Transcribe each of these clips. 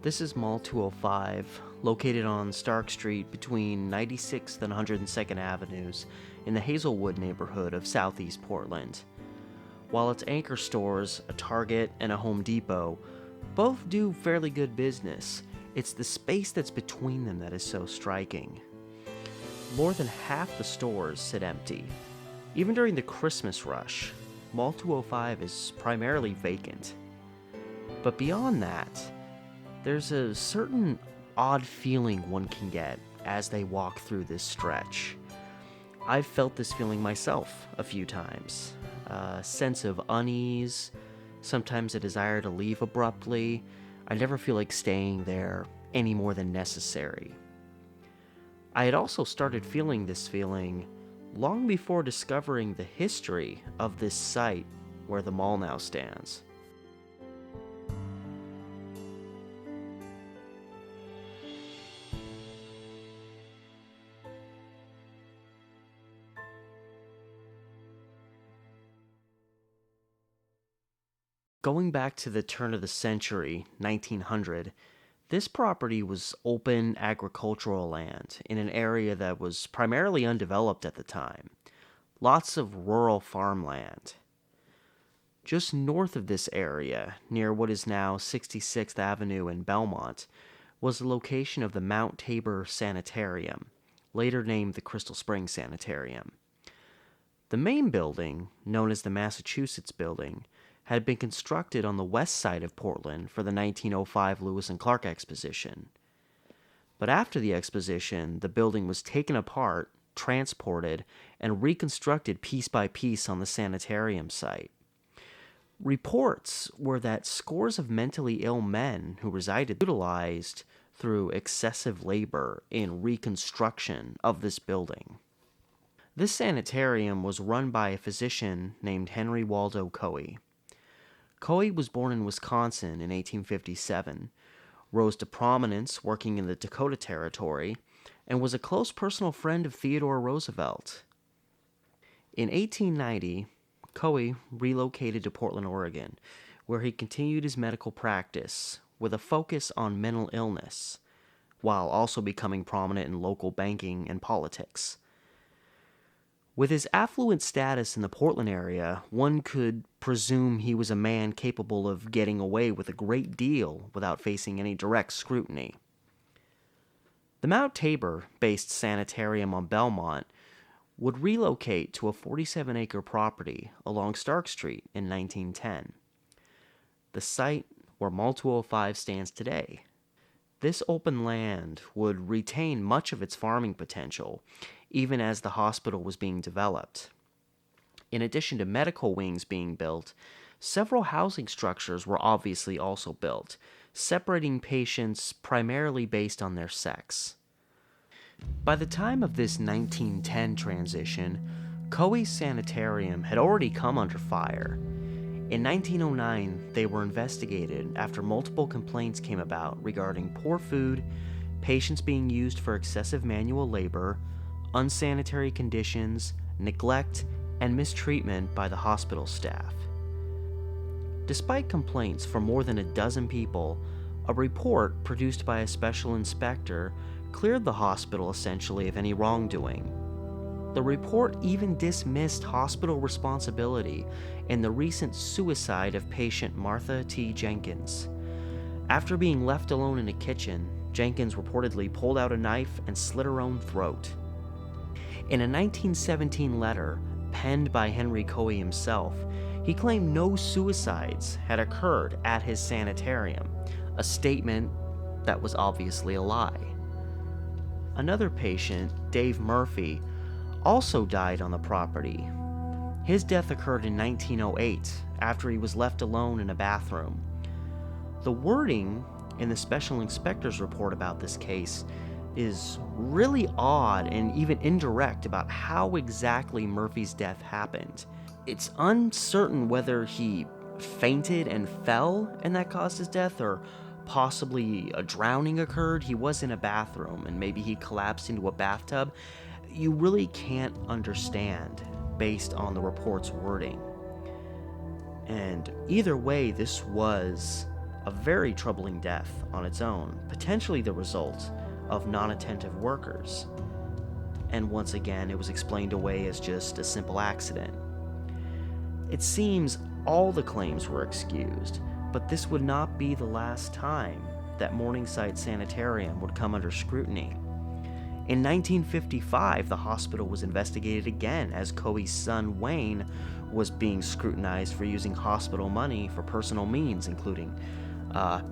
This is Mall 205, located on Stark Street between 96th and 102nd Avenues in the Hazelwood neighborhood of Southeast Portland. While its anchor stores, a Target and a Home Depot, both do fairly good business, it's the space that's between them that is so striking. More than half the stores sit empty. Even during the Christmas rush, Mall 205 is primarily vacant. But beyond that, there's a certain odd feeling one can get as they walk through this stretch. I've felt this feeling myself a few times. A sense of unease, sometimes a desire to leave abruptly. I never feel like staying there any more than necessary. I had also started feeling this feeling long before discovering the history of this site where the mall now stands. Going back to the turn of the century, 1900, this property was open agricultural land in an area that was primarily undeveloped at the time. Lots of rural farmland. Just north of this area, near what is now 66th Avenue in Belmont, was the location of the Mount Tabor Sanitarium, later named the Crystal Springs Sanitarium. The main building, known as the Massachusetts Building, had been constructed on the west side of Portland for the 1905 Lewis and Clark Exposition. But after the exposition, the building was taken apart, transported, and reconstructed piece by piece on the sanitarium site. Reports were that scores of mentally ill men who resided utilized through excessive labor in reconstruction of this building. This sanitarium was run by a physician named Henry Waldo Coey. Coey was born in Wisconsin in 1857, rose to prominence working in the Dakota Territory, and was a close personal friend of Theodore Roosevelt. In 1890, Coey relocated to Portland, Oregon, where he continued his medical practice with a focus on mental illness, while also becoming prominent in local banking and politics. With his affluent status in the Portland area, one could presume he was a man capable of getting away with a great deal without facing any direct scrutiny. The Mount Tabor-based sanitarium on Belmont would relocate to a 47-acre property along Stark Street in 1910, the site where Mall 205 stands today. This open land would retain much of its farming potential, even as the hospital was being developed. In addition to medical wings being built, several housing structures were obviously also built, separating patients primarily based on their sex. By the time of this 1910 transition, Coey's Sanitarium had already come under fire. In 1909, they were investigated after multiple complaints came about regarding poor food, patients being used for excessive manual labor, unsanitary conditions, neglect, and mistreatment by the hospital staff. Despite complaints from more than a dozen people, a report produced by a special inspector cleared the hospital essentially of any wrongdoing. The report even dismissed hospital responsibility in the recent suicide of patient Martha T. Jenkins. After being left alone in a kitchen, Jenkins reportedly pulled out a knife and slit her own throat. In a 1917 letter, penned by Henry Coey himself, he claimed no suicides had occurred at his sanitarium, a statement that was obviously a lie. Another patient, Dave Murphy, also died on the property. His death occurred in 1908 after he was left alone in a bathroom. The wording in the special inspector's report about this case is really odd and even indirect about how exactly Murphy's death happened. It's uncertain whether he fainted and fell and that caused his death, or possibly a drowning occurred. He was in a bathroom and maybe he collapsed into a bathtub. You really can't understand based on the report's wording. And either way, this was a very troubling death on its own, potentially the result of non-attentive workers. And once again, it was explained away as just a simple accident. It seems all the claims were excused, but this would not be the last time that Morningside Sanitarium would come under scrutiny. In 1955, the hospital was investigated again as Coey's son Wayne was being scrutinized for using hospital money for personal means, including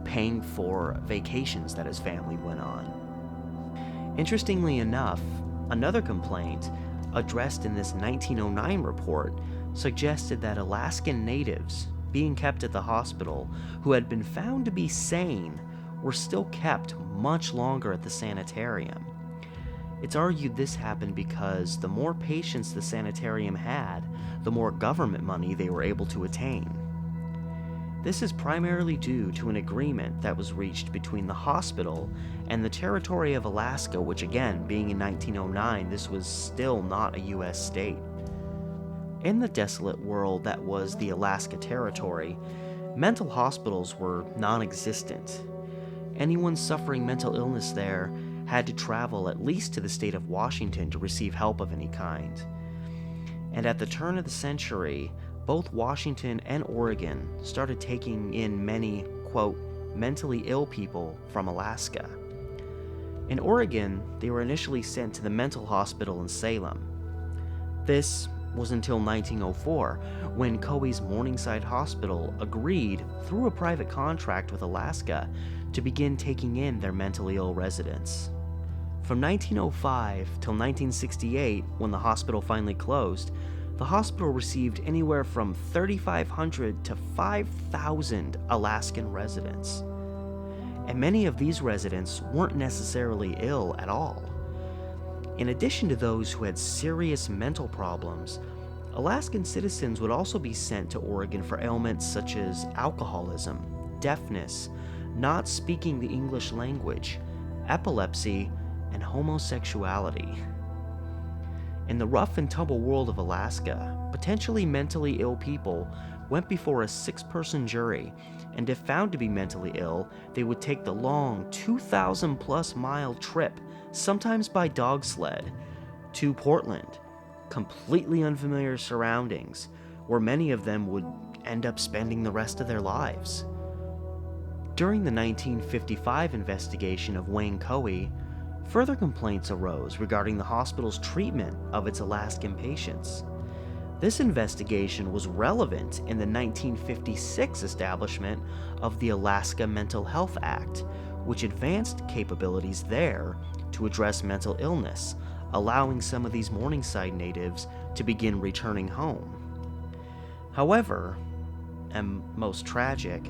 paying for vacations that his family went on. Interestingly enough, another complaint addressed in this 1909 report suggested that Alaskan natives being kept at the hospital who had been found to be sane were still kept much longer at the sanitarium. It's argued this happened because the more patients the sanitarium had, the more government money they were able to attain. This is primarily due to an agreement that was reached between the hospital and the territory of Alaska, which again, being in 1909, this was still not a US state. In the desolate world that was the Alaska Territory, mental hospitals were non-existent. Anyone suffering mental illness there had to travel at least to the state of Washington to receive help of any kind. And at the turn of the century, both Washington and Oregon started taking in many, quote, mentally ill people from Alaska. In Oregon, they were initially sent to the mental hospital in Salem. This was until 1904, when Coey's Morningside Hospital agreed, through a private contract with Alaska, to begin taking in their mentally ill residents. From 1905 till 1968, when the hospital finally closed, the hospital received anywhere from 3,500 to 5,000 Alaskan residents. And many of these residents weren't necessarily ill at all. In addition to those who had serious mental problems, Alaskan citizens would also be sent to Oregon for ailments such as alcoholism, deafness, not speaking the English language, epilepsy, and homosexuality. In the rough and tumble world of Alaska, potentially mentally ill people went before a 6-person jury, and if found to be mentally ill, they would take the long 2,000-plus mile trip, sometimes by dog sled, to Portland, completely unfamiliar surroundings, where many of them would end up spending the rest of their lives. During the 1955 investigation of Wayne Coey, further complaints arose regarding the hospital's treatment of its Alaskan patients. This investigation was relevant in the 1956 establishment of the Alaska Mental Health Act, which advanced capabilities there to address mental illness, allowing some of these Morningside natives to begin returning home. However, and most tragic,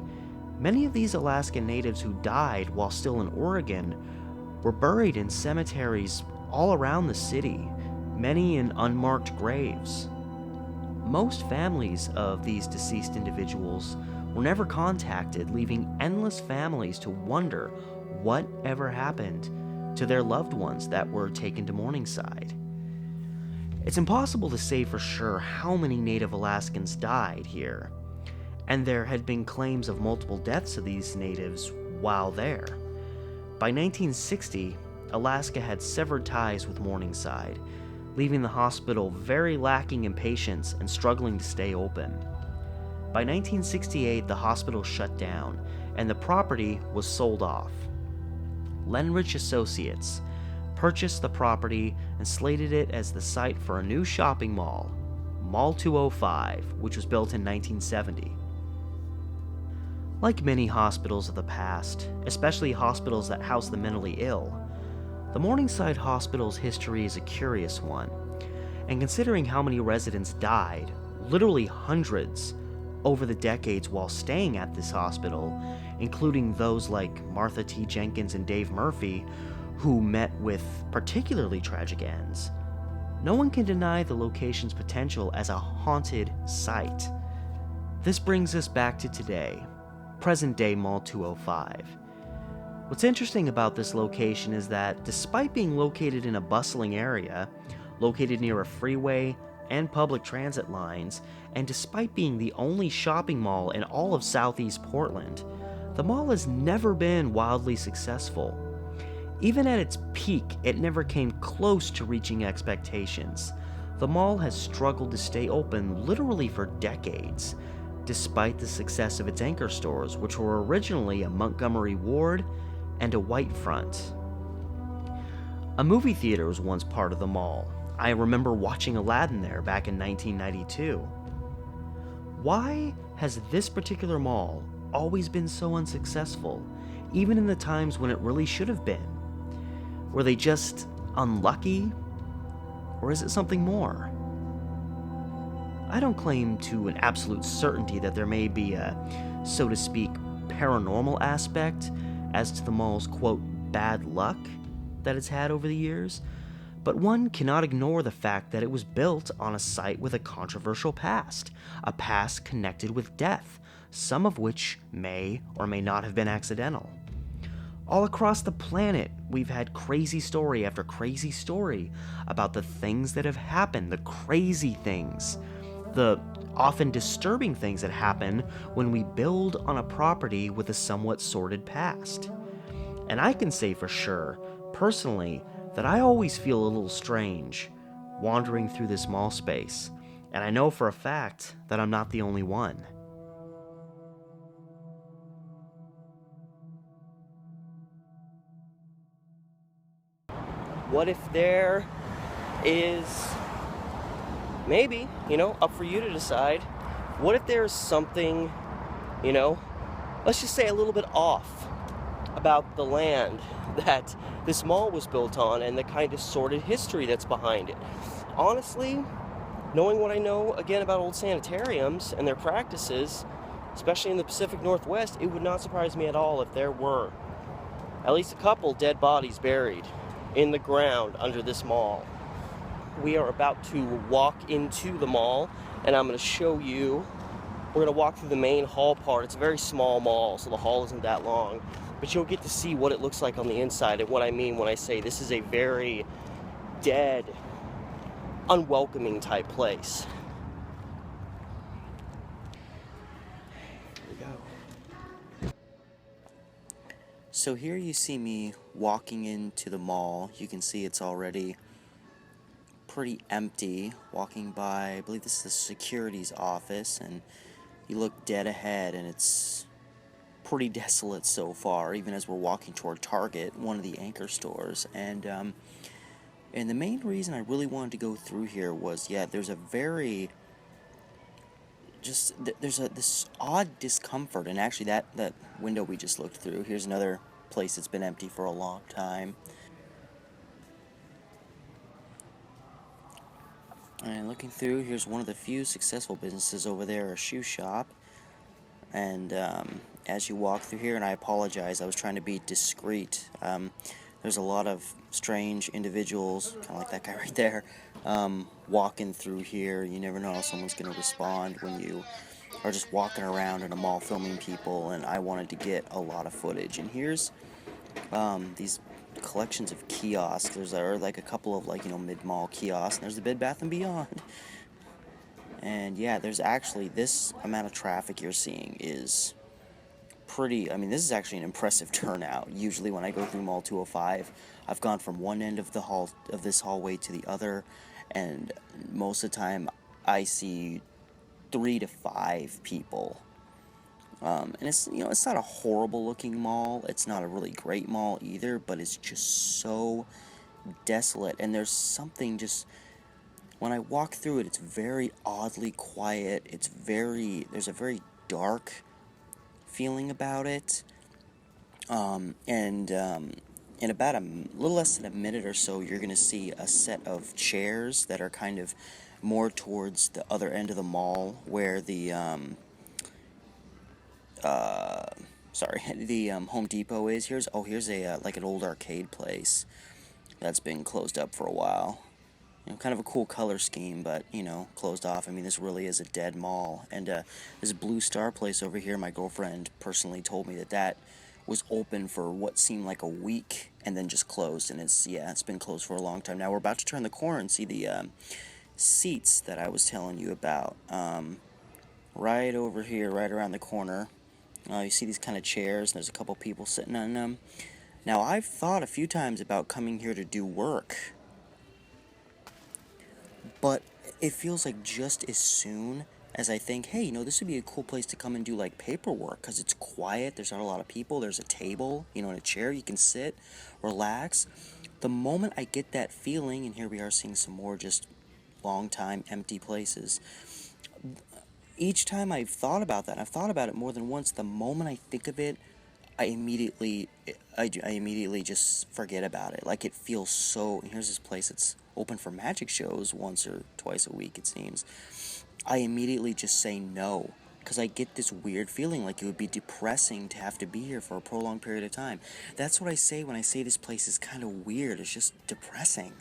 many of these Alaskan natives who died while still in Oregon were buried in cemeteries all around the city, many in unmarked graves. Most families of these deceased individuals were never contacted, leaving endless families to wonder what ever happened to their loved ones that were taken to Morningside. It's impossible to say for sure how many Native Alaskans died here, and there had been claims of multiple deaths of these natives while there. By 1960, Alaska had severed ties with Morningside, leaving the hospital very lacking in patients and struggling to stay open. By 1968, the hospital shut down, and the property was sold off. Lenrich Associates purchased the property and slated it as the site for a new shopping mall, Mall 205, which was built in 1970. Like many hospitals of the past, especially hospitals that house the mentally ill, the Morningside Hospital's history is a curious one, and considering how many residents died, literally hundreds, over the decades while staying at this hospital, including those like Martha T. Jenkins and Dave Murphy, who met with particularly tragic ends, no one can deny the location's potential as a haunted site. This brings us back to today, present-day Mall 205. What's interesting about this location is that despite being located in a bustling area, located near a freeway and public transit lines, and despite being the only shopping mall in all of Southeast Portland, The mall has never been wildly successful. Even at its peak, it never came close to reaching expectations. The mall has struggled to stay open literally for decades, despite the success of its anchor stores, which were originally a Montgomery Ward and a White Front. A movie theater was once part of the mall. I remember watching Aladdin there back in 1992. Why has this particular mall always been so unsuccessful, even in the times when it really should have been? Were they just unlucky? Or is it something more? I don't claim to an absolute certainty that there may be a, so to speak, paranormal aspect as to the mall's, quote, bad luck that it's had over the years, but one cannot ignore the fact that it was built on a site with a controversial past, a past connected with death, some of which may or may not have been accidental. All across the planet, we've had crazy story after crazy story about the things that have happened, the crazy things, the often disturbing things that happen when we build on a property with a somewhat sordid past. And I can say for sure, personally, that I always feel a little strange wandering through this mall space, and I know for a fact that I'm not the only one. What if there is, maybe, up for you to decide, what if there's something, let's just say a little bit off about the land that this mall was built on and the kind of sordid history that's behind it? Honestly, knowing what I know, again, about old sanitariums and their practices, especially in the Pacific Northwest, it would not surprise me at all if there were at least a couple dead bodies buried in the ground under this mall. We are about to walk into the mall, and I'm going to show you. We're going to walk through the main hall part. It's a very small mall, so the hall isn't that long, but you'll get to see what it looks like on the inside and what I mean when I say this is a very dead, unwelcoming type place. Here we go. So here you see me walking into the mall. You can see it's already pretty empty. Walking by, I believe this is the security's office, and you look dead ahead and it's pretty desolate so far, even as we're walking toward Target, one of the anchor stores. And the main reason I really wanted to go through here was, there's a very this odd discomfort. And actually that window we just looked through, here's another place that's been empty for a long time. And looking through, here's one of the few successful businesses over there, a shoe shop. And as you walk through here, and I apologize, I was trying to be discreet. There's a lot of strange individuals, kind of like that guy right there, walking through here. You never know how someone's going to respond when you are just walking around in a mall filming people, and I wanted to get a lot of footage. And here's these collections of kiosks. There's like a couple of mid-mall kiosks, and there's the Bed Bath & Beyond. And there's actually this amount of traffic you're seeing is pretty, this is actually an impressive turnout. Usually when I go through Mall 205, I've gone from one end of this hallway to the other, and most of the time I see 3 to 5 people. And it's it's not a horrible looking mall. It's not a really great mall either, but it's just so desolate. And there's something just, when I walk through it, it's very oddly quiet. There's a very dark feeling about it. In about a little less than a minute or so, you're going to see a set of chairs that are kind of more towards the other end of the mall, where the Home Depot is. Here's a like an old arcade place that's been closed up for a while. Kind of a cool color scheme, but closed off. This really is a dead mall. And this Blue Star place over here, my girlfriend personally told me that was open for what seemed like a week and then just closed, and it's been closed for a long time. Now we're about to turn the corner and see the seats that I was telling you about. Right over here, right around the corner, You see these kind of chairs, and there's a couple people sitting on them. Now, I've thought a few times about coming here to do work, but it feels like just as soon as I think, hey, this would be a cool place to come and do like paperwork because it's quiet, there's not a lot of people, there's a table, and a chair you can sit, relax. The moment I get that feeling, and here we are seeing some more just long time empty places, each time I've thought about that, I've thought about it more than once, the moment I think of it, I immediately I immediately just forget about it. Like it feels so. Here's this place that's open for magic shows once or twice a week, it seems. I immediately just say no because I get this weird feeling like it would be depressing to have to be here for a prolonged period of time. That's what I say when I say this place is kind of weird. It's just depressing.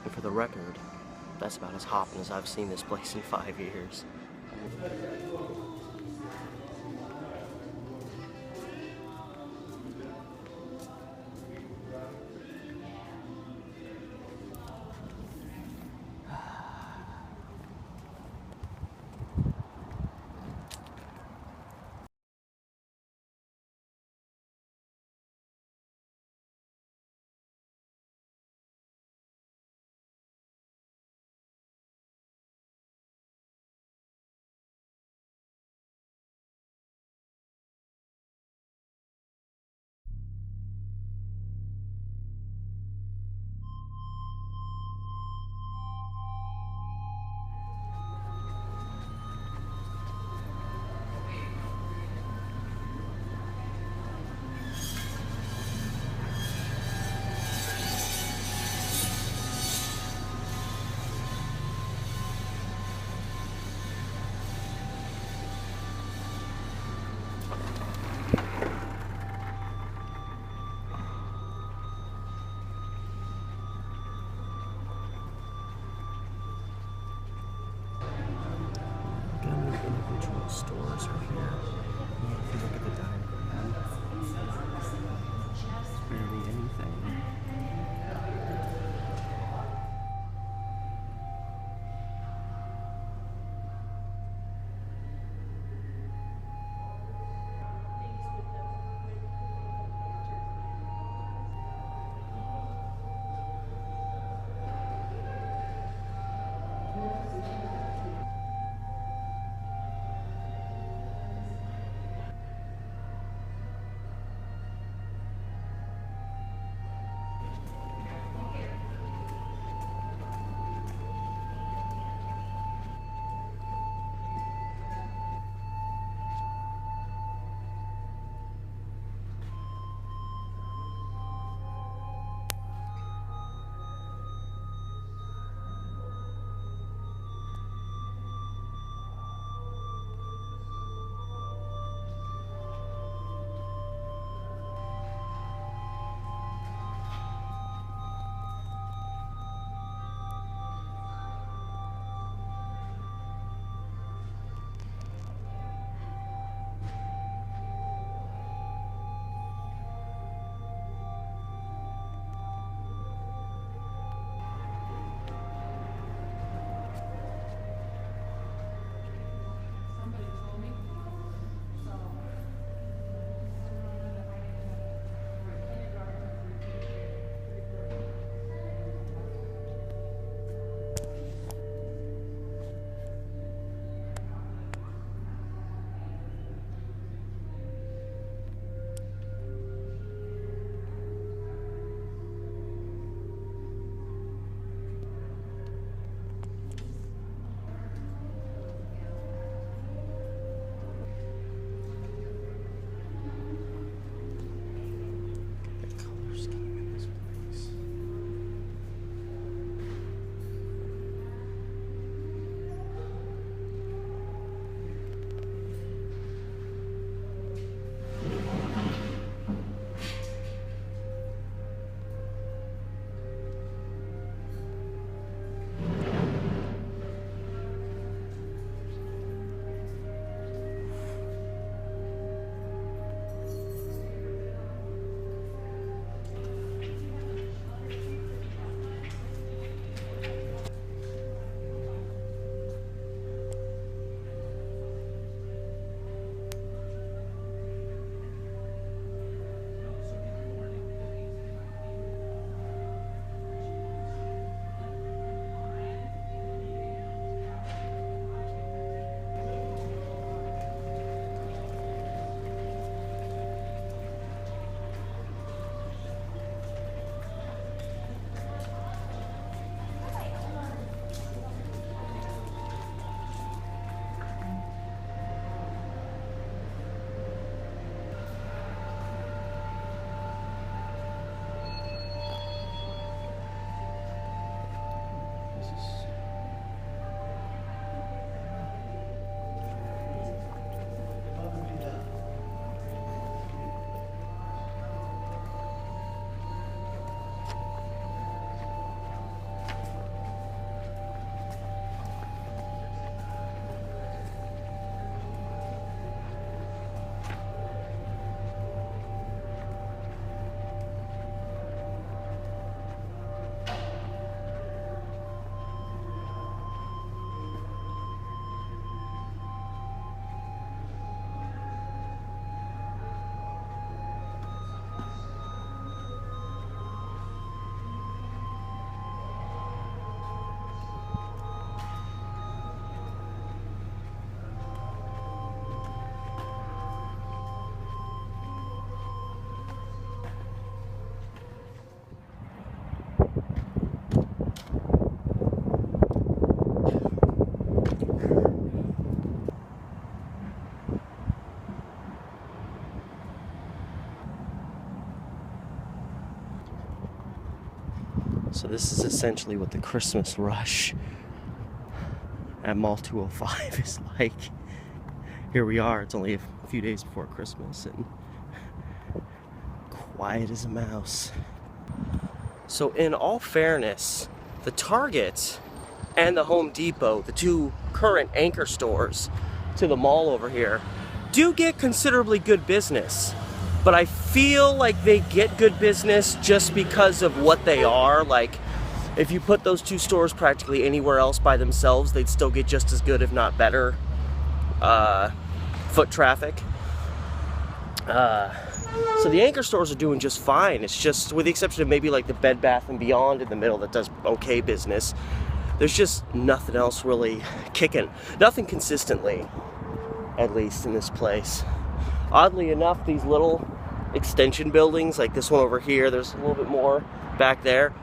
And for the record, that's about as hopping as I've seen this place in 5 years. So this is essentially what the Christmas rush at Mall 205 is like. Here we are, it's only a few days before Christmas and quiet as a mouse. So in all fairness, the Target and the Home Depot, the two current anchor stores to the mall over here, do get considerably good business. But I feel like they get good business just because of what they are. Like, if you put those two stores practically anywhere else by themselves, they'd still get just as good, if not better, foot traffic. So the anchor stores are doing just fine. It's just, with the exception of maybe like the Bed Bath & Beyond in the middle that does okay business, there's just nothing else really kicking. Nothing consistently, at least in this place. Oddly enough, these little extension buildings, like this one over here, there's a little bit more back there.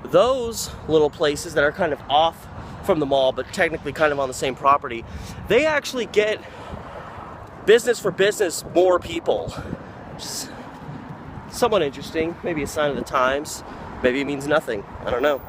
Those little places that are kind of off from the mall, but technically kind of on the same property, they actually get business for business, more people. Just somewhat interesting, maybe a sign of the times, maybe it means nothing, I don't know.